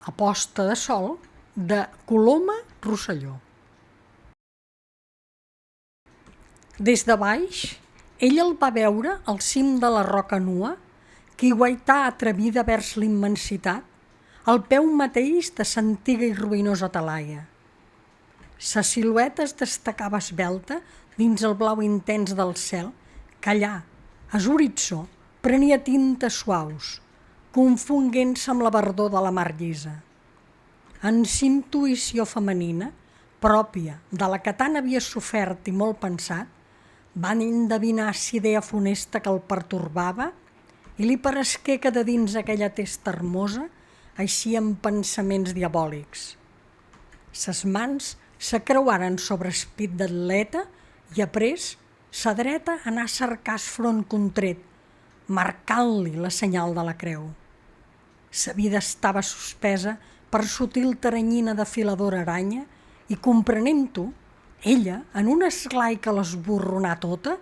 a posta de sol, de Coloma Rosselló. Des de baix, ell el va veure al cim de la roca nua, que guaità atrevida vers l'immensitat, al peu mateix de s'antiga i ruïnosa talaia. Sa silueta es destacava esvelta dins el blau intens del cel, que allà, a l'horitzó, prenia tintes suaus, confonguent-se amb la verdor de la mar llisa. En sa intuïció femenina, pròpia de la que tant havia sofert i molt pensat, van endevinar si idea funesta que el pertorbava i li paresqué que de dins aquella testa hermosa eixien pensaments diabòlics. Ses mans se creuaren sobre el pit d'atleta i après sa dreta anà a cercar el front contret, marcant-li la senyal de la creu. Sa vida estava suspesa per sutil teranyina de filadora aranya i, comprenent-ho, ella, en un esglai que l'esborronà tota,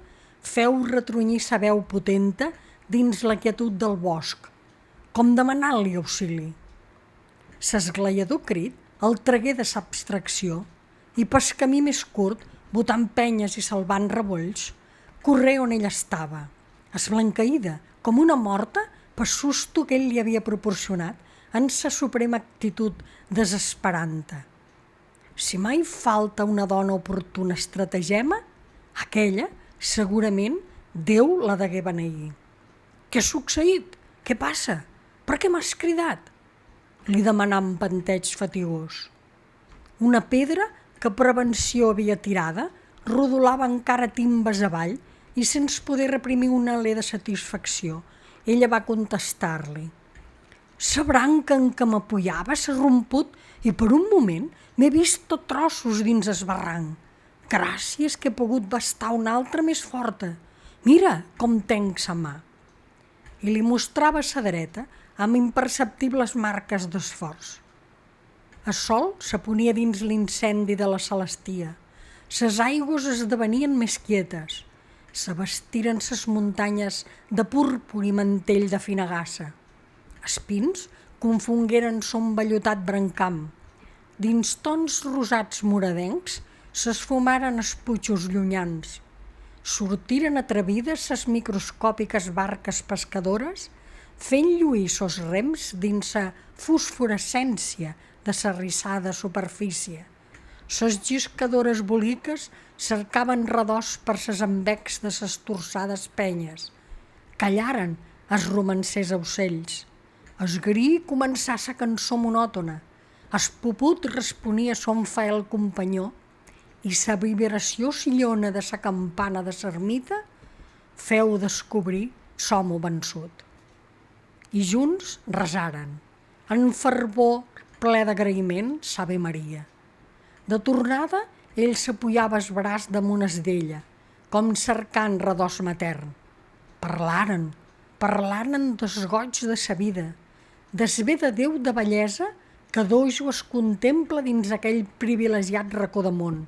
feu retrunyir sa veu potenta dins la quietud del bosc, com demanant-li auxili. S'esglaiador crit el tragué de sa abstracció i pel camí més curt, botant penyes i salvant rebolls, corré on ella estava, esblanqueïda com una morta per susto que ell li havia proporcionat en sa suprema actitud desesperanta. Si mai falta una dona oportuna estratagema, aquella, segurament, Déu la degué beneir. «Què ha succeït? Què passa? Per què m'has cridat?» li demanà amb panteig fatigós. Una pedra que prevenció havia tirada rodolava encara timbes avall i, sense poder reprimir un alè de satisfacció, ella va contestar-li: «Sa branca en què m'apoyava s'ha romput i per un moment m'he vist a trossos dins el barranc. Gràcies que he pogut bastar una altra més forta. Mira com tenc sa mà». I li mostrava sa dreta amb imperceptibles marques d'esforç. El sol s'aponia dins l'incendi de la celestia. Ses aigües esdevenien més quietes. S'abastiren ses muntanyes de púrpur i mantell de fina gassa. Els pins confongueren son vellutat brancam. Dins tons rosats moradencs s'esfumaren els puixos llunyans. Sortiren atrevides ses microscòpiques barques pescadores, fent lluir sos rems dins sa fosforescència de sa rissada superfície. Ses lliscadores boliques cercaven redós per ses envecs de ses torçades penyes. Callaren els romancers aucells. Es gri començà sa cançó monòtona. Es puput responia son fael companyó i sa vibració sillona de sa campana de s'ermita feu descobrir s'homo vençut. I junts resaren, en fervor ple d'agraïment, s'Ave Maria. De tornada, ell s'apoyava el braç damunt es d'ella, com cercant redós matern. Parlaren des goig de sa vida, des bé de Déu de bellesa que dojo es contempla dins aquell privilegiat racó de món,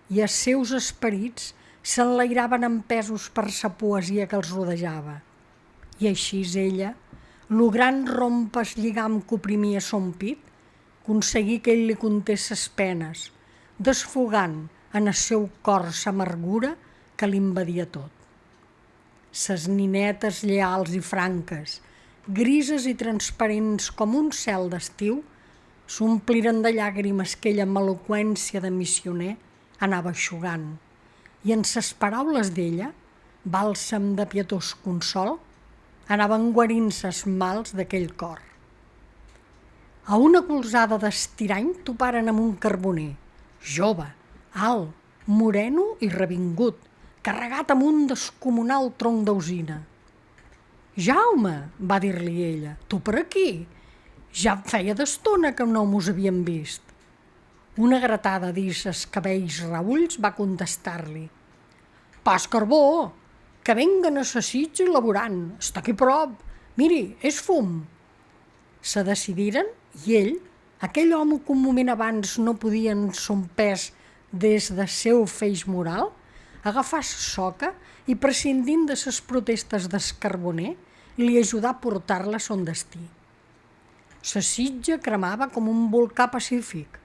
i els seus esperits s'enlairaven empesos per sa poesia que els rodejava. I així ella, logrant rompre el lligam que oprimia son pit, aconseguí que ell li contés ses penes, desfogant en el seu cor s'amargura que l'invadia tot. Ses ninetes lleals i franques, grises i transparents com un cel d'estiu, s'ompliren de llàgrimes que ella amb eloqüència de missioner anava eixugant, i en ses paraules d'ella, bàlsam de pietós consol, anaven guarint-se els mals d'aquell cor. A una colzada d'estirany toparen amb un carboner, jove, alt, moreno i revingut, carregat amb un descomunal tronc d'alzina. «Jaume», va dir-li ella, «tu per aquí? Ja feia d'estona que no mos havíem vist». Una gratada dins els cabells reulls va contestar-li: «Pas carbó, que venga necessits elaborant, està aquí prop, miri, és fum». Se decidiren i ell, aquell home que un moment abans no podia en son pes des de seu feix moral, agafà sa soca i, prescindint de ses protestes del carboner, li ajudà a portar-la a son destí. Sa Sitja cremava com un volcà pacífic.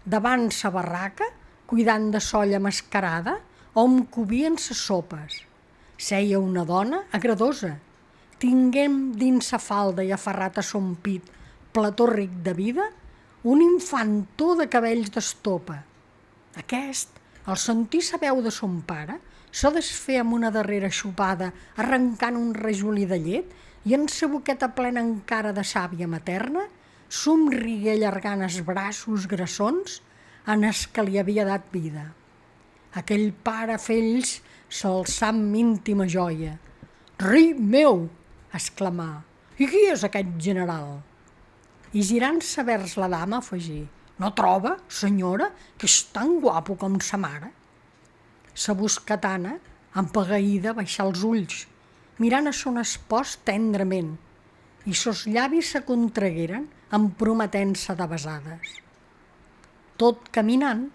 Davant sa barraca, cuidant de solla mascarada, hom covien ses sopes. Seia una dona agradosa. Tinguem dins sa falda i aferrat a son pit, plató ric de vida, un infantó de cabells d'estopa. Aquest, al sentir sa veu de son pare, se desfé amb una darrera xupada arrencant un rajolí de llet i en sa boqueta plena encara de sàvia materna somrigué allargant els braços grassons en els que li havia dat vida. Aquell pare fells s'alçà amb íntima joia. «Ric meu!», exclamà, «i qui és aquest general?» I girant-se vers la dama afegí: «No troba, senyora, que és tan guapo com sa mare?» Sa boscatana, empagueïda, baixà els ulls, mirant a son espòs tendrament, i sos llavis se contragueren emprometent-se de besades. Tot caminant,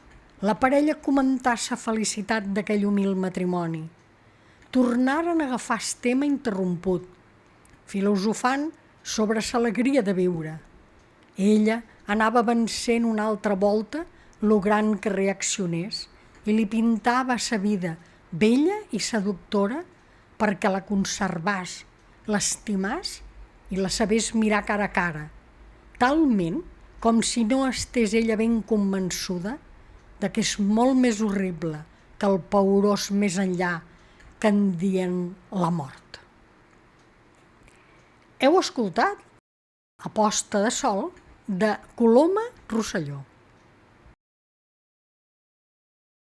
la parella comentà sa felicitat d'aquell humil matrimoni. Tornaren a agafar el tema interromput, filosofant sobre l'alegria de viure. Ella anava vencent una altra volta lo gran que reaccionés i li pintava sa vida bella i seductora perquè la conservàs, l'estimàs i la sabés mirar cara a cara, talment com si no estés ella ben convençuda de que és molt més horrible que el paorós més enllà que en dien la mort. Heu escoltat A posta de sol de Coloma Rosselló.